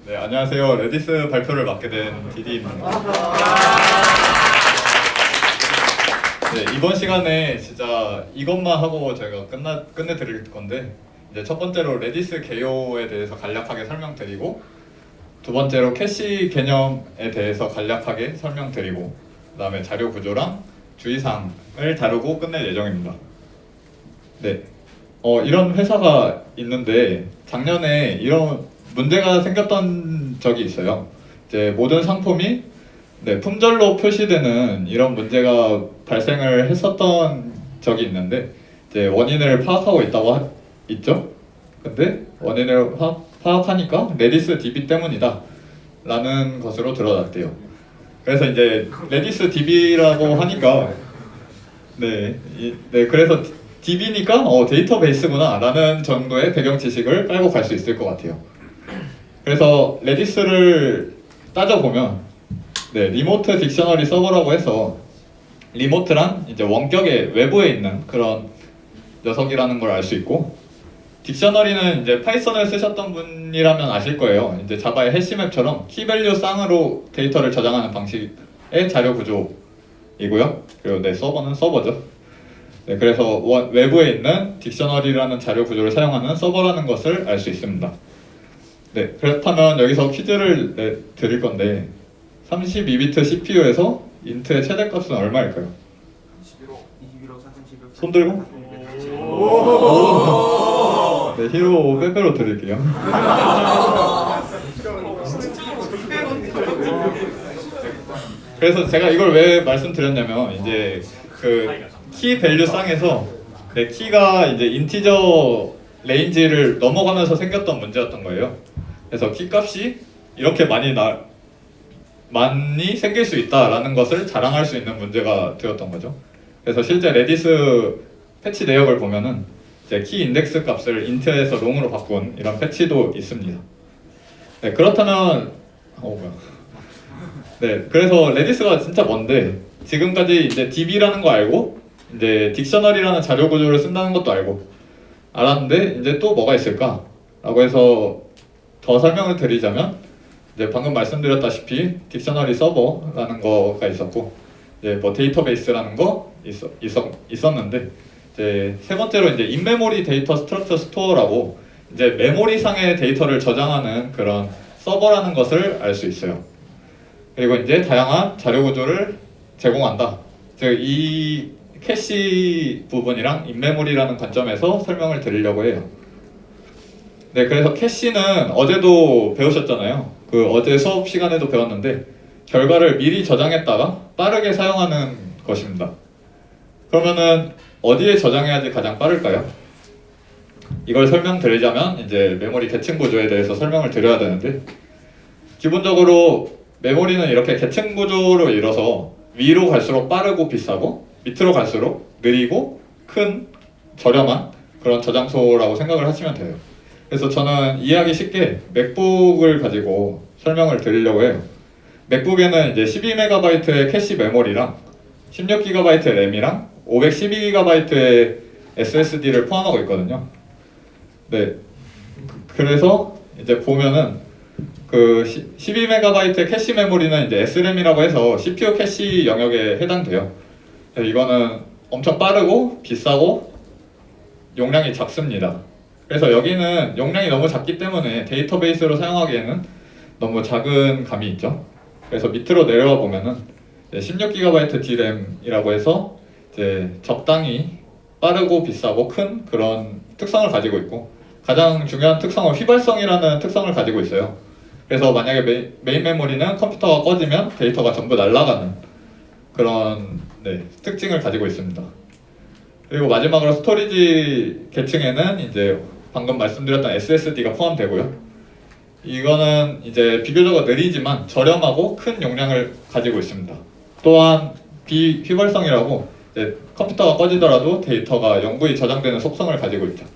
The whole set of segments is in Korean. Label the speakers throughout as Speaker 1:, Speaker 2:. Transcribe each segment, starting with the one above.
Speaker 1: 네, 안녕하세요. 레디스 발표를 맡게 된 디디입니다. 네, 이번 시간에 진짜 이것만 하고 저희가 끝내드릴 건데, 이제 첫 번째로 레디스 개요에 대해서 간략하게 설명드리고, 두 번째로 캐시 개념에 대해서 간략하게 설명드리고, 그 다음에 자료 구조랑 주의사항을 다루고 끝낼 예정입니다. 네, 이런 회사가 있는데 작년에 이런 문제가 생겼던 적이 있어요. 이제 모든 상품이 품절로 표시되는 이런 문제가 발생을 했었던 적이 있는데, 이제 원인을 파악하고 있죠. 근데 원인을 파악하니까 레디스 DB 때문이다 라는 것으로 드러났대요. 그래서 이제 레디스 DB라고 하니까 그래서 DB니까 데이터베이스구나 라는 정도의 배경 지식을 깔고 갈 수 있을 것 같아요. 그래서 레디스를 따져보면 리모트 딕셔너리 서버라고 해서, 리모트란 이제 원격의 외부에 있는 그런 녀석이라는 걸 알 수 있고, 딕셔너리는 이제 파이썬을 쓰셨던 분이라면 아실 거예요. 이제 자바의 해시맵처럼 키밸류 쌍으로 데이터를 저장하는 방식의 자료 구조이고요. 그리고 서버는 서버죠. 그래서 외부에 있는 딕셔너리라는 자료 구조를 사용하는 서버라는 것을 알 수 있습니다. 그렇다면 여기서 퀴즈를 드릴 건데, 32비트 CPU에서 인트의 최대값은 얼마일까요?
Speaker 2: 21호 4,700.
Speaker 1: 손 들고? 네, 히로 빼빼로 드릴게요. 그래서 제가 이걸 왜 말씀드렸냐면, 이제 그 키 밸류 쌍에서 키가 이제 인티저 레인지를 넘어가면서 생겼던 문제였던 거예요. 그래서 키 값이 이렇게 많이 생길 수 있다라는 것을 자랑할 수 있는 문제가 되었던 거죠. 그래서 실제 레디스 패치 내역을 보면은 이제 키 인덱스 값을 인트에서 롱으로 바꾼 이런 패치도 있습니다. 그렇다면 그래서 레디스가 진짜 뭔데, 지금까지 이제 DB라는 거 알고, 이제 딕셔너리라는 자료 구조를 쓴다는 것도 알았는데, 이제 또 뭐가 있을까? 라고 해서 더 설명을 드리자면, 이제 방금 말씀드렸다시피 딕셔너리 서버라는 거가 있었고, 이제 뭐 데이터베이스라는 거 있었는데, 이제 세 번째로 이제 인메모리 데이터 스트럭처 스토어라고 이제 메모리상의 데이터를 저장하는 그런 서버라는 것을 알 수 있어요. 그리고 이제 다양한 자료 구조를 제공한다. 즉 이 캐시 부분이랑 인메모리라는 관점에서 설명을 드리려고 해요. 그래서 캐시는 어제도 배우셨잖아요. 그 어제 수업 시간에도 배웠는데, 결과를 미리 저장했다가 빠르게 사용하는 것입니다. 그러면은 어디에 저장해야지 가장 빠를까요? 이걸 설명드리자면 이제 메모리 계층 구조에 대해서 설명을 드려야 되는데, 기본적으로 메모리는 이렇게 계층 구조로 이뤄서 위로 갈수록 빠르고 비싸고, 밑으로 갈수록 느리고 큰 저렴한 그런 저장소라고 생각을 하시면 돼요. 그래서 저는 이해하기 쉽게 맥북을 가지고 설명을 드리려고 해요. 맥북에는 이제 12MB의 캐시 메모리랑 16GB 램이랑 512GB의 SSD를 포함하고 있거든요. 그래서 이제 보면은 그 12MB 캐시 메모리는 이제 SRAM이라고 해서 CPU 캐시 영역에 해당돼요. 이거는 엄청 빠르고 비싸고 용량이 작습니다. 그래서 여기는 용량이 너무 작기 때문에 데이터베이스로 사용하기에는 너무 작은 감이 있죠. 그래서 밑으로 내려와 보면은 16GB DRAM이라고 해서 이제 적당히 빠르고 비싸고 큰 그런 특성을 가지고 있고, 가장 중요한 특성은 휘발성이라는 특성을 가지고 있어요. 그래서 만약에 메인 메모리는 컴퓨터가 꺼지면 데이터가 전부 날아가는 그런 특징을 가지고 있습니다. 그리고 마지막으로 스토리지 계층에는 이제 방금 말씀드렸던 SSD가 포함되고요. 이거는 이제 비교적으로 느리지만 저렴하고 큰 용량을 가지고 있습니다. 또한 비휘발성이라고 이제 컴퓨터가 꺼지더라도 데이터가 영구히 저장되는 속성을 가지고 있죠.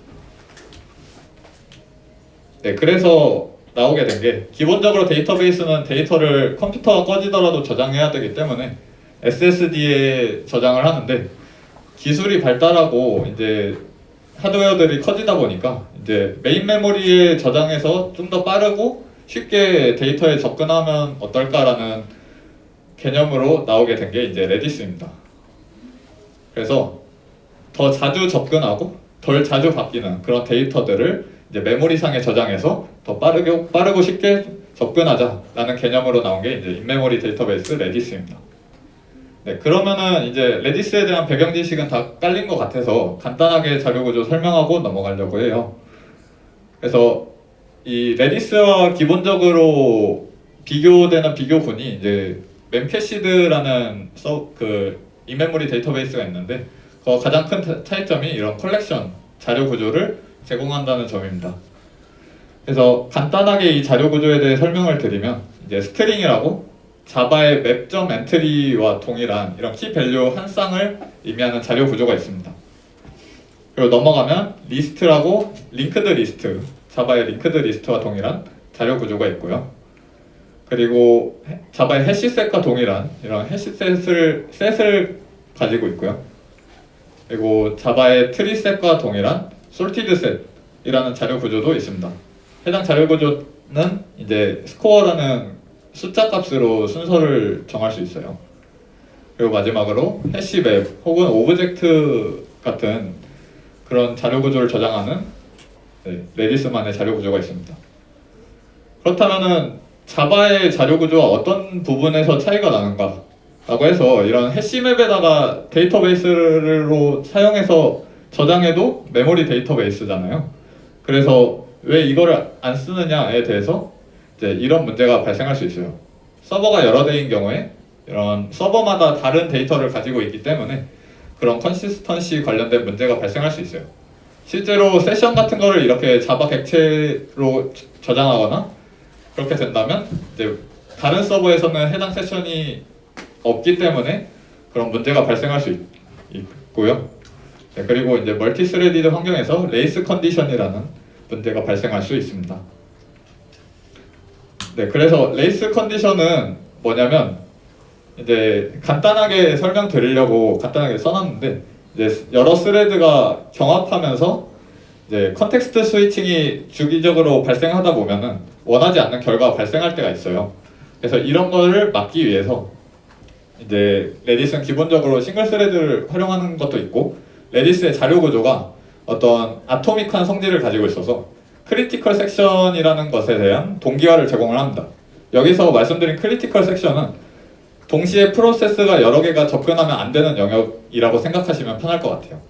Speaker 1: 그래서 나오게 된 게, 기본적으로 데이터베이스는 데이터를 컴퓨터가 꺼지더라도 저장해야 되기 때문에 SSD에 저장을 하는데, 기술이 발달하고 이제 하드웨어들이 커지다 보니까 이제 메인 메모리에 저장해서 좀 더 빠르고 쉽게 데이터에 접근하면 어떨까라는 개념으로 나오게 된 게 이제 레디스입니다. 그래서 더 자주 접근하고 덜 자주 바뀌는 그런 데이터들을 이제 메모리상에 저장해서 더 빠르고 쉽게 접근하자라는 개념으로 나온 게 이제 인메모리 데이터베이스 레디스입니다. 네, 그러면은 이제 레디스에 대한 배경 지식은 다 깔린 것 같아서 간단하게 자료 구조 설명하고 넘어가려고 해요. 그래서 이 레디스와 기본적으로 비교되는 비교군이 이제 멤캐시드라는 그 인메모리 데이터베이스가 있는데 그 가장 큰 차이점이 이런 컬렉션 자료 구조를 제공한다는 점입니다. 그래서 간단하게 이 자료 구조에 대해 설명을 드리면 이제 스트링이라고 자바의 맵점 엔트리와 동일한 이런 키 밸류 한 쌍을 의미하는 자료 구조가 있습니다. 그리고 넘어가면 리스트라고 링크드 리스트, 자바의 링크드 리스트와 동일한 자료 구조가 있고요. 그리고 자바의 해시셋과 동일한 이런 해시셋을 가지고 있고요. 그리고 자바의 트리셋과 동일한 솔티드셋이라는 자료 구조도 있습니다. 해당 자료 구조는 이제 스코어라는 숫자 값으로 순서를 정할 수 있어요. 그리고 마지막으로 해시맵 혹은 오브젝트 같은 그런 자료 구조를 저장하는 레디스만의 자료 구조가 있습니다. 그렇다면은 자바의 자료 구조와 어떤 부분에서 차이가 나는가? 라고 해서 이런 해시맵에다가 데이터베이스로 사용해서 저장해도 메모리 데이터베이스잖아요. 그래서 왜 이거를 안 쓰느냐에 대해서 이제 이런 문제가 발생할 수 있어요. 서버가 여러 대인 경우에 이런 서버마다 다른 데이터를 가지고 있기 때문에 그런 컨시스턴시 관련된 문제가 발생할 수 있어요. 실제로 세션 같은 거를 이렇게 자바 객체로 저장하거나 그렇게 된다면 이제 다른 서버에서는 해당 세션이 없기 때문에 그런 문제가 발생할 수 있고요. 네, 그리고 이제 멀티스레디드 환경에서 레이스 컨디션이라는 문제가 발생할 수 있습니다. 네, 그래서 레이스 컨디션은 뭐냐면 이제 간단하게 설명드리려고 간단하게 써놨는데 이제 여러 스레드가 경합하면서 이제 컨텍스트 스위칭이 주기적으로 발생하다 보면은 원하지 않는 결과가 발생할 때가 있어요. 그래서 이런 거를 막기 위해서 이제 레디스는 기본적으로 싱글 스레드를 활용하는 것도 있고 레디스의 자료 구조가 어떤 아토믹한 성질을 가지고 있어서 크리티컬 섹션이라는 것에 대한 동기화를 제공을 합니다. 여기서 말씀드린 크리티컬 섹션은 동시에 프로세스가 여러 개가 접근하면 안 되는 영역이라고 생각하시면 편할 것 같아요.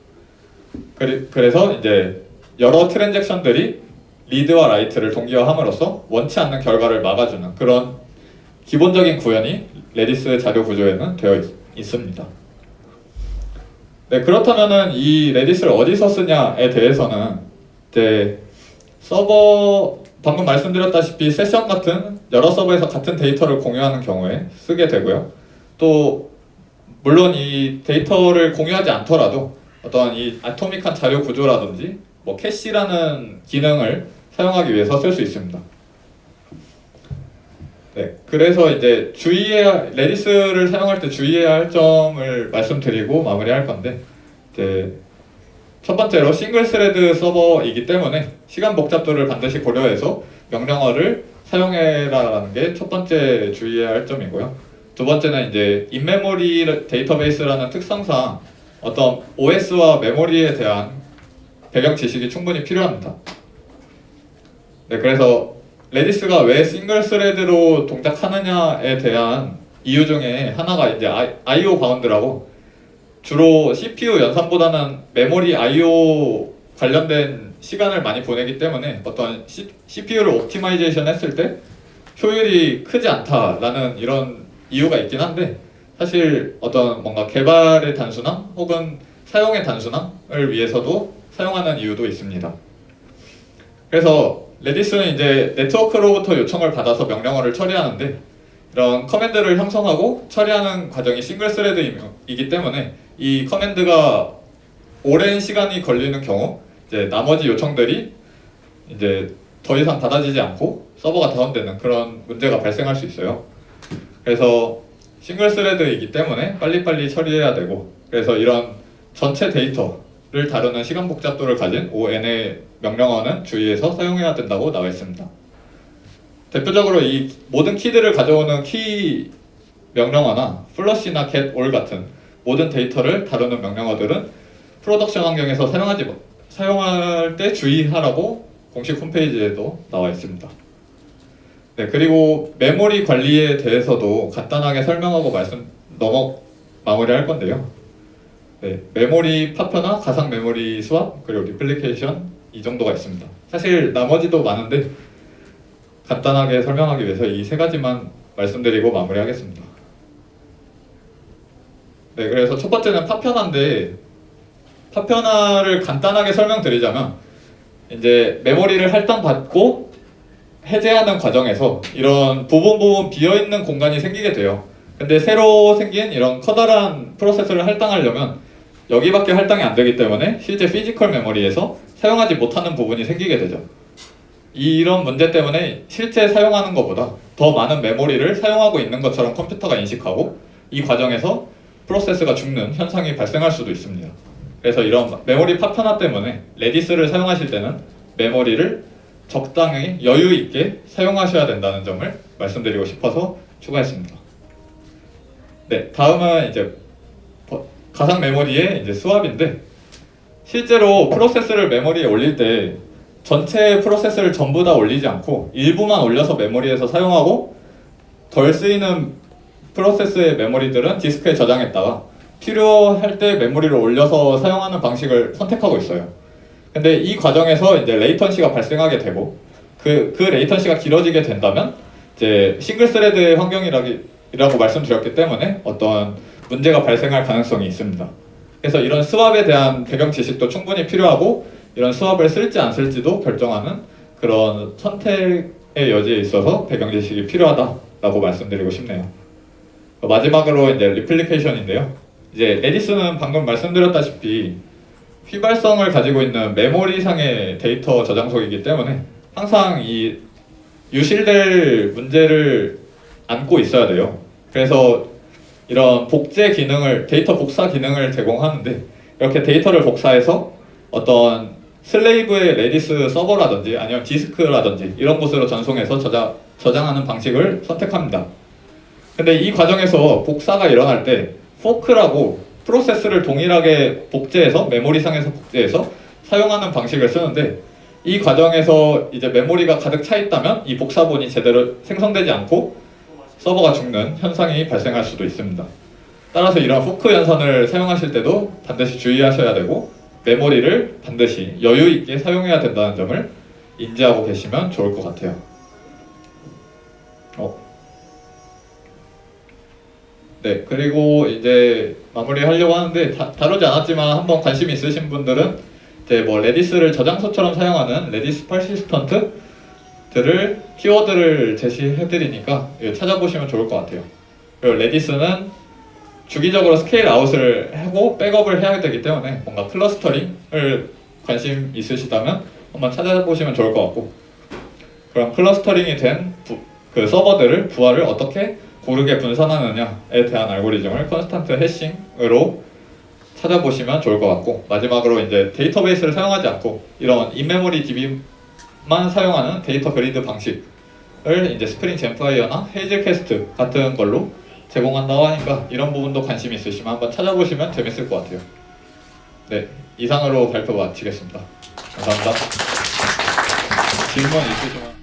Speaker 1: 그래서 이제 여러 트랜잭션들이 리드와 라이트를 동기화함으로써 원치 않는 결과를 막아주는 그런 기본적인 구현이 레디스 자료 구조에는 되어 있습니다. 네, 그렇다면은 이 레디스를 어디서 쓰냐에 대해서는 이제 서버 방금 말씀드렸다시피 세션 같은 여러 서버에서 같은 데이터를 공유하는 경우에 쓰게 되고요. 또 물론 이 데이터를 공유하지 않더라도 어떤 이 아토믹한 자료 구조라든지 뭐 캐시라는 기능을 사용하기 위해서 쓸 수 있습니다. 네, 그래서 이제 레디스를 사용할 때 주의해야 할 점을 말씀드리고 마무리할 건데 이제 첫 번째로 싱글 스레드 서버이기 때문에 시간 복잡도를 반드시 고려해서 명령어를 사용해라라는 게 첫 번째 주의해야 할 점이고요. 두 번째는 이제 인메모리 데이터베이스라는 특성상 어떤 OS와 메모리에 대한 배경 지식이 충분히 필요합니다. 네, 그래서 레디스가 왜 싱글 스레드로 동작하느냐에 대한 이유 중에 하나가 이제 I/O 바운드라고 주로 CPU 연산보다는 메모리 I/O 관련된 시간을 많이 보내기 때문에 어떤 CPU를 옵티마이제이션 했을 때 효율이 크지 않다라는 이런 이유가 있긴 한데 사실 어떤 뭔가 개발의 단순함 혹은 사용의 단순함을 위해서도 사용하는 이유도 있습니다. 그래서 레디스는 이제 네트워크로부터 요청을 받아서 명령어를 처리하는데 이런 커맨드를 형성하고 처리하는 과정이 싱글 스레드이기 때문에 이 커맨드가 오랜 시간이 걸리는 경우 이제 나머지 요청들이 이제 더 이상 받아지지 않고 서버가 다운되는 그런 문제가 발생할 수 있어요. 그래서 싱글 스레드이기 때문에 빨리빨리 처리해야 되고 그래서 이런 전체 데이터를 다루는 시간 복잡도를 가진 ON의 명령어는 주의해서 사용해야 된다고 나와 있습니다. 대표적으로 이 모든 키들을 가져오는 키 명령어나 플러시나 get, all 같은 모든 데이터를 다루는 명령어들은 프로덕션 환경에서 사용할 때 주의하라고 공식 홈페이지에도 나와 있습니다. 네, 그리고 메모리 관리에 대해서도 간단하게 설명하고 마무리할 건데요. 네, 메모리 파편화, 가상 메모리 수합, 그리고 리플리케이션 이 정도가 있습니다. 사실 나머지도 많은데 간단하게 설명하기 위해서 이 세 가지만 말씀드리고 마무리하겠습니다. 네, 그래서 첫 번째는 파편화인데 파편화를 간단하게 설명드리자면 이제 메모리를 할당받고 해제하는 과정에서 이런 부분 비어있는 공간이 생기게 돼요. 근데 새로 생긴 이런 커다란 프로세서를 할당하려면 여기밖에 할당이 안 되기 때문에 실제 피지컬 메모리에서 사용하지 못하는 부분이 생기게 되죠. 이런 문제 때문에 실제 사용하는 것보다 더 많은 메모리를 사용하고 있는 것처럼 컴퓨터가 인식하고 이 과정에서 프로세스가 죽는 현상이 발생할 수도 있습니다. 그래서 이런 메모리 파편화 때문에 레디스를 사용하실 때는 메모리를 적당히 여유 있게 사용하셔야 된다는 점을 말씀드리고 싶어서 추가했습니다. 네, 다음은 이제 가상 메모리의 이제 수압인데 실제로 프로세스를 메모리에 올릴 때 전체 프로세스를 전부 다 올리지 않고 일부만 올려서 메모리에서 사용하고 덜 쓰이는 프로세스의 메모리들은 디스크에 저장했다가 필요할 때 메모리를 올려서 사용하는 방식을 선택하고 있어요. 근데 이 과정에서 이제 레이턴시가 발생하게 되고 그 레이턴시가 길어지게 된다면 이제 싱글 스레드 환경이라고 말씀드렸기 때문에 어떤 문제가 발생할 가능성이 있습니다. 그래서 이런 스왑에 대한 배경 지식도 충분히 필요하고 이런 스왑을 쓸지 안 쓸지도 결정하는 그런 선택의 여지에 있어서 배경 지식이 필요하다라고 말씀드리고 싶네요. 마지막으로 이제 리플리케이션인데요. 이제 레디스는 방금 말씀드렸다시피 휘발성을 가지고 있는 메모리상의 데이터 저장소이기 때문에 항상 이 유실될 문제를 안고 있어야 돼요. 그래서 이런 복제 기능을, 데이터 복사 기능을 제공하는데 이렇게 데이터를 복사해서 어떤 슬레이브의 레디스 서버라든지 아니면 디스크라든지 이런 곳으로 전송해서 저장하는 방식을 선택합니다. 근데 이 과정에서 복사가 일어날 때 포크라고 프로세스를 동일하게 복제해서 메모리상에서 복제해서 사용하는 방식을 쓰는데 이 과정에서 이제 메모리가 가득 차 있다면 이 복사본이 제대로 생성되지 않고 서버가 죽는 현상이 발생할 수도 있습니다. 따라서 이런 포크 연산을 사용하실 때도 반드시 주의하셔야 되고 메모리를 반드시 여유 있게 사용해야 된다는 점을 인지하고 계시면 좋을 것 같아요. 네, 그리고 이제 마무리하려고 하는데 다루지 않았지만 한번 관심 있으신 분들은 이제 뭐 레디스를 저장소처럼 사용하는 레디스 퍼시스턴트들을 키워드를 제시해드리니까 찾아보시면 좋을 것 같아요. 그리고 레디스는 주기적으로 스케일 아웃을 하고 백업을 해야 되기 때문에 뭔가 클러스터링을 관심 있으시다면 한번 찾아보시면 좋을 것 같고 그럼 클러스터링이 된 그 서버들을 부하를 어떻게 고르게 분산하느냐에 대한 알고리즘을 컨스탄트 해싱으로 찾아보시면 좋을 것 같고 마지막으로 이제 데이터베이스를 사용하지 않고 이런 인메모리 DB만 사용하는 데이터 그리드 방식을 이제 스프링 젠파이어나 헤이즐 캐스트 같은 걸로 제공한다고 하니까 이런 부분도 관심 있으시면 한번 찾아보시면 재밌을 것 같아요. 네, 이상으로 발표 마치겠습니다. 감사합니다. 질문 있으시면